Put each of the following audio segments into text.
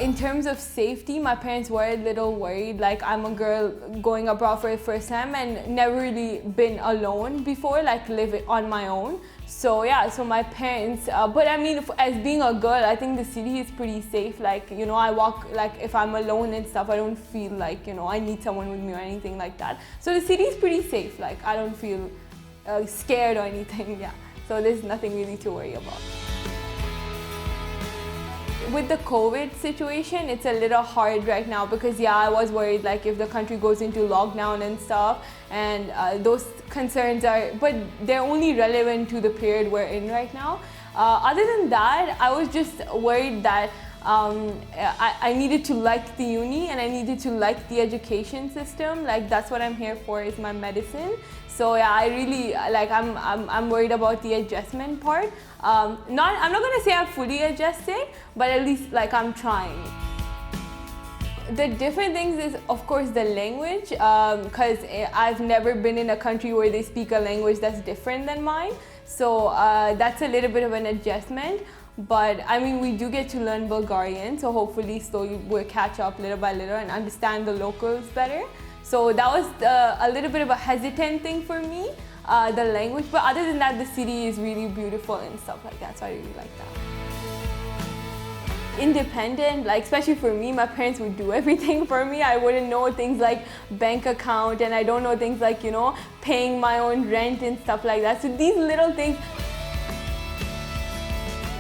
In terms of safety, my parents were a little worried. Like, I'm a girl going abroad for the first time and never really been alone before, like living on my own. So yeah, so my parents, but I mean, as being a girl, I think the city is pretty safe. Like, you know, I walk, like if I'm alone and stuff, I don't feel like, you know, I need someone with me or anything like that. So the city is pretty safe. Like, I don't feel scared or anything, yeah. So there's nothing really to worry about. With the COVID situation, it's a little hard right now because yeah, I was worried like if the country goes into lockdown and stuff, and those concerns are, but they're only relevant to the period we're in right now. Other than that, I was just worried that I needed to like the uni and I needed to like the education system. Like, that's what I'm here for, is my medicine. So yeah, I really like, I'm worried about the adjustment part. I'm not gonna say I'm fully adjusted, but at least like I'm trying. The different things is, of course, the language, because I've never been in a country where they speak a language that's different than mine. So that's a little bit of an adjustment. But I mean, we do get to learn Bulgarian, so hopefully slowly we'll catch up little by little and understand the locals better. So that was a little bit of a hesitant thing for me, the language. But other than that, the city is really beautiful and stuff like that, so I really like that. Independent, like especially for me, my parents would do everything for me. I wouldn't know things like bank account, and I don't know things like, you know, paying my own rent and stuff like that. So these little things,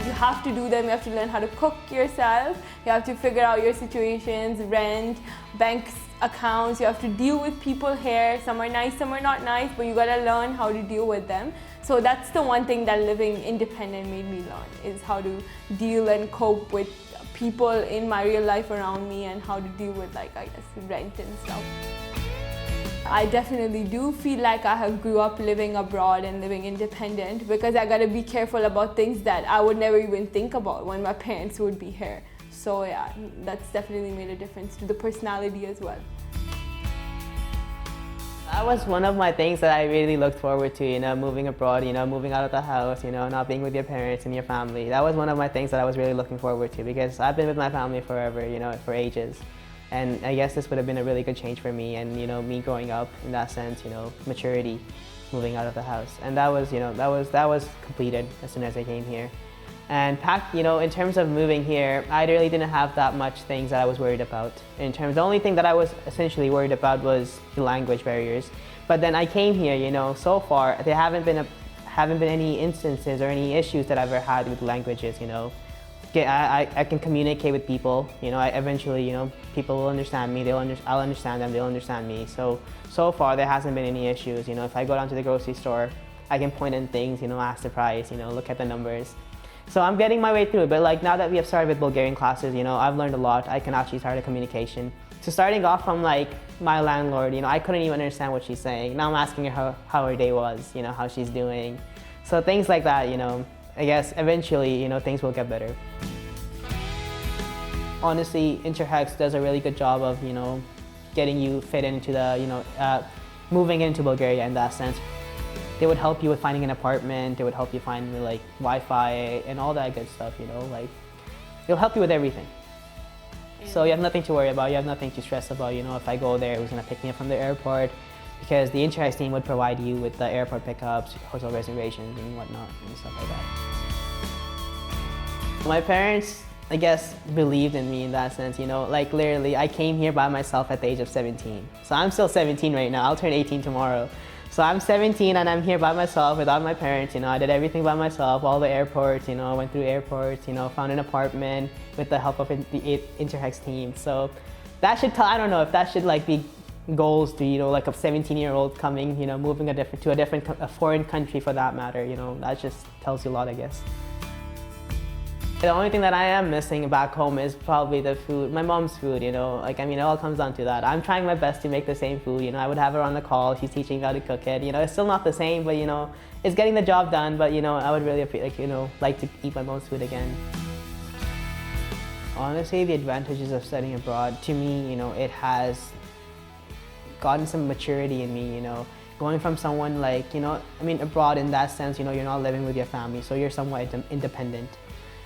you have to do them. You have to learn how to cook yourself. You have to figure out your situations, rent, bank accounts. You have to deal with people here. Some are nice, some are not nice, but you gotta learn how to deal with them. So that's the one thing that living independent made me learn, is how to deal and cope with people in my real life around me, and how to deal with, like, I guess, rent and stuff. I definitely do feel like I have grew up living abroad and living independent, because I gotta be careful about things that I would never even think about when my parents would be here. So yeah, that's definitely made a difference to the personality as well. That was one of my things that I really looked forward to, you know, moving abroad, you know, moving out of the house, you know, not being with your parents and your family. That was one of my things that I was really looking forward to, because I've been with my family forever, you know, for ages. And I guess this would have been a really good change for me, and, you know, me growing up in that sense, you know, maturity, moving out of the house. And that was, you know, that was completed as soon as I came here. And you know, in terms of moving here, I really didn't have that much things that I was worried about. The only thing that I was essentially worried about was the language barriers. But then I came here, you know, so far there haven't been any instances or any issues that I've ever had with languages, you know. I can communicate with people, you know. Eventually, you know, people will understand me. I'll understand them. They'll understand me. So far there hasn't been any issues. You know, if I go down to the grocery store, I can point in things, you know, ask the price, you know, look at the numbers. So I'm getting my way through it. But like, now that we have started with Bulgarian classes, you know, I've learned a lot. I can actually start a communication. So starting off from like my landlord, you know, I couldn't even understand what she's saying. Now I'm asking her how her day was, you know, how she's doing. So things like that, you know. I guess eventually, you know, things will get better. Honestly, Interhex does a really good job of, you know, getting you fit into the, you know, moving into Bulgaria in that sense. They would help you with finding an apartment. They would help you find like Wi-Fi and all that good stuff, you know, like they'll help you with everything. So you have nothing to worry about. You have nothing to stress about, you know, if I go there, who's gonna pick me up from the airport, because the Interhex team would provide you with the airport pickups, hotel reservations and whatnot and stuff like that. My parents, I guess, believed in me in that sense, you know, like literally I came here by myself at the age of 17. So I'm still 17 right now. I'll turn 18 tomorrow. So I'm 17 and I'm here by myself without my parents, you know. I did everything by myself, all the airports, you know, I went through airports, you know, found an apartment with the help of the Interhex team. So that should I don't know if that should like be goals to, you know, like a 17-year-old coming, you know, moving to a foreign country for that matter, you know, that just tells you a lot, I guess. The only thing that I am missing back home is probably the food, my mom's food, you know, like, I mean, it all comes down to that. I'm trying my best to make the same food, you know, I would have her on the call, she's teaching me how to cook it, you know, it's still not the same, but, you know, it's getting the job done, but, you know, I would really, like, you know, like to eat my mom's food again. Honestly, the advantages of studying abroad, to me, you know, it has gotten some maturity in me, you know, going from someone like, you know, I mean, abroad in that sense, you know, you're not living with your family, so you're somewhat independent.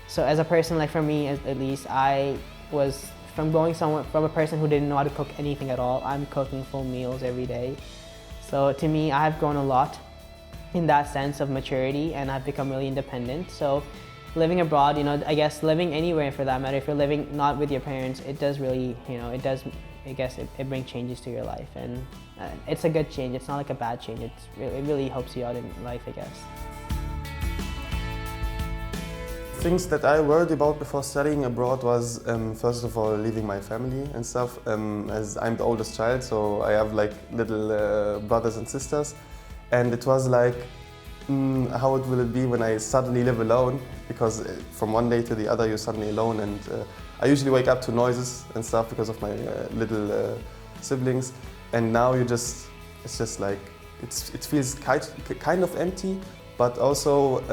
So as a person, like for me at least, I was from going somewhere, from a person who didn't know how to cook anything at all. I'm cooking full meals every day. So to me, I've grown a lot in that sense of maturity, and I've become really independent. So living abroad, I guess living anywhere for that matter, if you're living not with your parents, it does really, it brings changes to your life, and it's a good change. It's not like a bad change. It really helps you out in life, I guess. Things that I worried about before studying abroad was, first of all, leaving my family and stuff, as I'm the oldest child, so I have like little brothers and sisters, and it was like, how will it be when I suddenly live alone, because from one day to the other you're suddenly alone, and I usually wake up to noises and stuff because of my little siblings, and now it's just like, it feels kind of empty, but also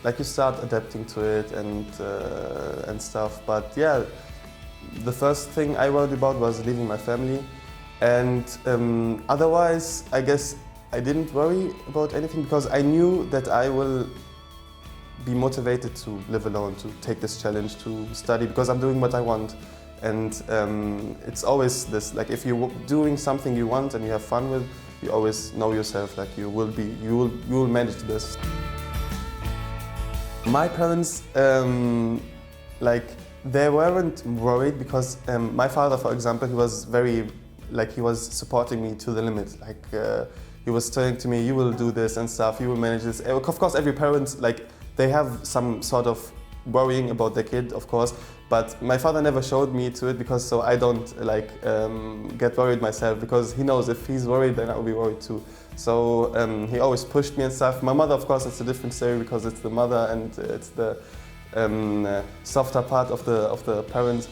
like you start adapting to it and stuff. But yeah, the first thing I worried about was leaving my family, and otherwise I guess I didn't worry about anything because I knew that I will be motivated to live alone, to take this challenge, to study, because I'm doing what I want. And it's always this, like if you're doing something you want and you have fun with, you always know yourself, like you will manage this. My parents, like they weren't worried because my father, for example, he was he was supporting me to the limit. Like he was saying to me, you will do this and stuff, you will manage this. Of course, every parent, like they have some sort of worrying about their kid, of course, but my father never showed me to it because so I don't like get worried myself, because he knows if he's worried, then I'll be worried too. So he always pushed me and stuff. My mother, of course, it's a different story because it's the mother and it's the softer part of the parents.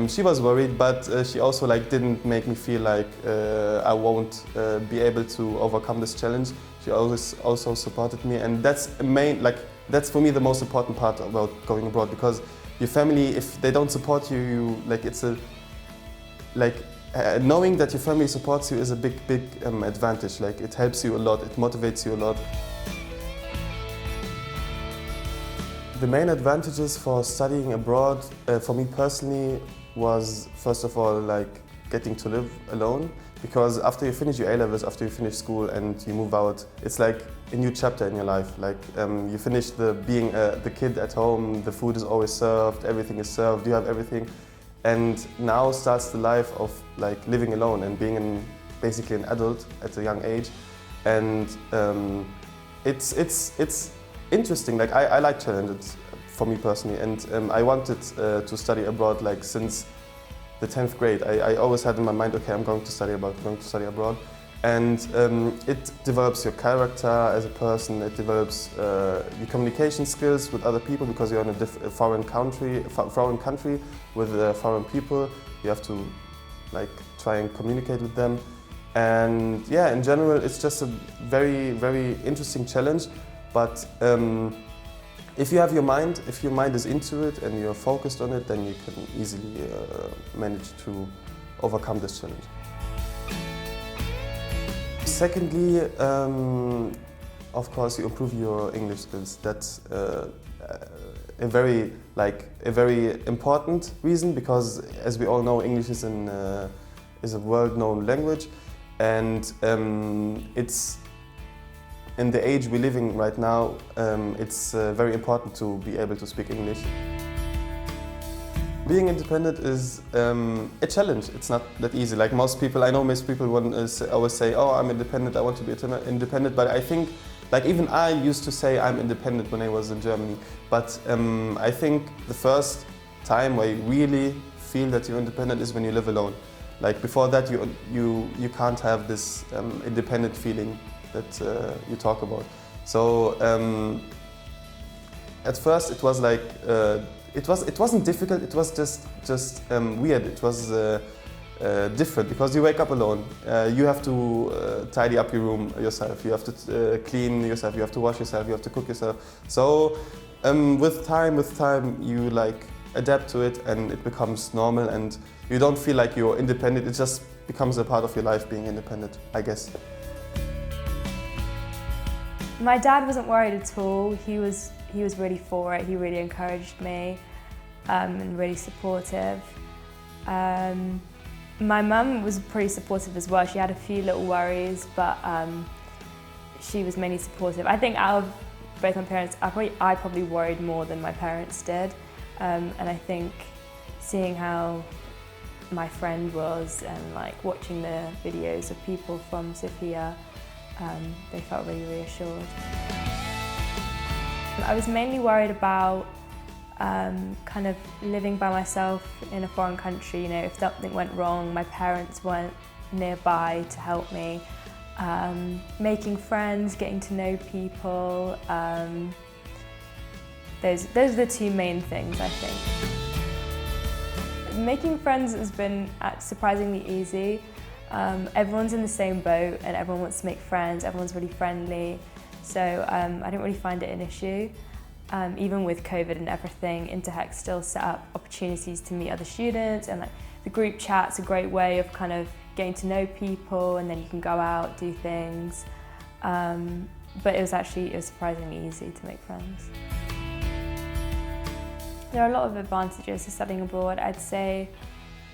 She was worried, but she also like didn't make me feel like I won't be able to overcome this challenge. She always also supported me, and that's that's for me the most important part about going abroad, because your family, if they don't support you, knowing that your family supports you is a big advantage. Like it helps you a lot, it motivates you a lot. The main advantages for studying abroad, for me personally, was first of all like getting to live alone, because after you finish your A-levels, after you finish school and you move out, it's like a new chapter in your life. Like you finish being the kid at home, the food is always served, everything is served, you have everything. And now starts the life of like living alone and being basically an adult at a young age. And it's interesting. Like I like challenges for me personally, and I wanted to study abroad like since the 10th grade. I always had in my mind, okay, I'm going to study abroad. And it develops your character as a person, it develops your communication skills with other people, because you're in a foreign country with foreign people. You have to like try and communicate with them. And yeah, in general, it's just a very, very interesting challenge. But if your mind is into it and you're focused on it, then you can easily manage to overcome this challenge. Secondly, of course, you improve your English skills. That's a very important reason, because as we all know, English is a world-known language, and it's in the age we're living right now. It's very important to be able to speak English. Being independent is a challenge. It's not that easy. Like most people always say, oh, I'm independent, I want to be independent. But I think, like even I used to say I'm independent when I was in Germany. But I think the first time where you really feel that you're independent is when you live alone. Like before that, you can't have this independent feeling that you talk about. So at first it was like, it wasn't difficult, it was just weird. It was different because you wake up alone. You have to tidy up your room yourself, you have to clean yourself, you have to wash yourself, you have to cook yourself. So with time you like adapt to it and it becomes normal, and you don't feel like you're independent. It just becomes a part of your life being independent, I guess. My dad wasn't worried at all. He was really for it. He really encouraged me. and really supportive. My mum was pretty supportive as well. She had a few little worries, but she was mainly supportive. I think out of both my parents, I probably worried more than my parents did. And I think seeing how my friend was and like watching the videos of people from Sofia, they felt really reassured. I was mainly worried about kind of living by myself in a foreign country. You know, if something went wrong, my parents weren't nearby to help me. Making friends, getting to know people. Those are the two main things, I think. Making friends has been surprisingly easy. Everyone's in the same boat and everyone wants to make friends, everyone's really friendly. So I didn't really find it an issue. Even with COVID and everything, Interhec still set up opportunities to meet other students, and like the group chat's a great way of kind of getting to know people, and then you can go out, do things. But it was surprisingly easy to make friends. There are a lot of advantages to studying abroad. I'd say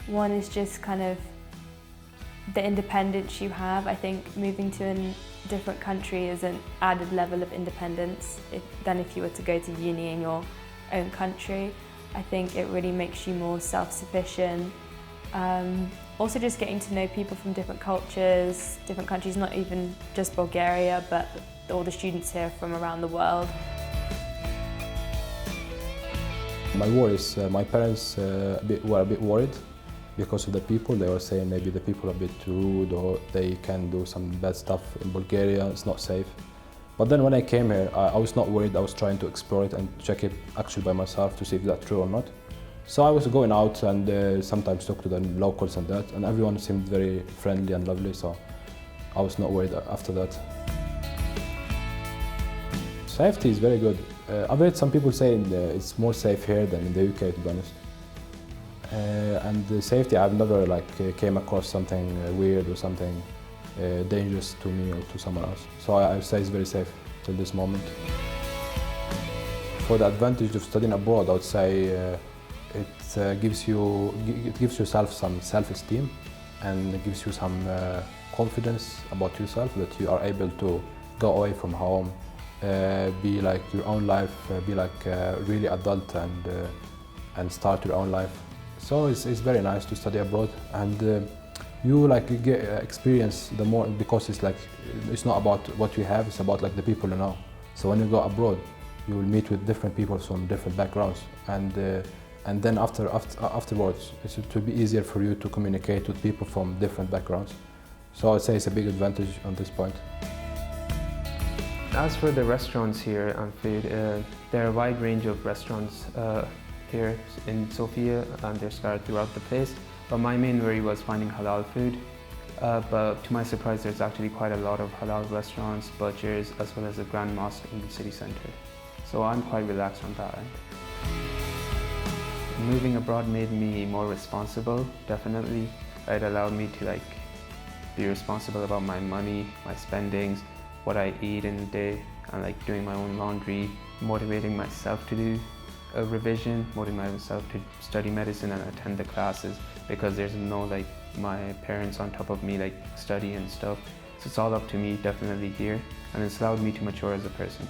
one is just kind of the independence you have. I think moving to a different country is an added level of independence than if you were to go to uni in your own country. I think it really makes you more self-sufficient. Also just getting to know people from different cultures, different countries, not even just Bulgaria, but all the students here from around the world. My worries, my parents were a bit worried because of the people. They were saying maybe the people are a bit rude or they can do some bad stuff in Bulgaria, it's not safe. But then when I came here, I was not worried. I was trying to explore it and check it actually by myself to see if that's true or not. So I was going out and sometimes talk to the locals and that, and everyone seemed very friendly and lovely, so I was not worried after that. Safety is very good. I've heard some people saying it's more safe here than in the UK, to be honest. And the safety, I've never came across something weird or something dangerous to me or to someone else. So I would say it's very safe till this moment. For the advantage of studying abroad, I would say it gives yourself some self-esteem, and it gives you some confidence about yourself, that you are able to go away from home, be like your own life, be like really adult and start your own life. So it's very nice to study abroad, and you get experience the more, because it's not about what you have, it's about the people you know. So when you go abroad, you will meet with different people from different backgrounds, and then afterwards it will be easier for you to communicate with people from different backgrounds. So I'd say it's a big advantage on this point. As for the restaurants here and food, there are a wide range of restaurants here in Sofia, and they're scattered throughout the place. But my main worry was finding halal food. But to my surprise, there's actually quite a lot of halal restaurants, butchers, as well as a grand mosque in the city centre. So I'm quite relaxed on that end. Moving abroad made me more responsible, definitely. It allowed me to be responsible about my money, my spendings, what I eat in a day, and doing my own laundry, motivating myself to do a revision, motivating myself to study medicine and attend the classes, because there's no my parents on top of me study and stuff. So it's all up to me definitely here, and it's allowed me to mature as a person.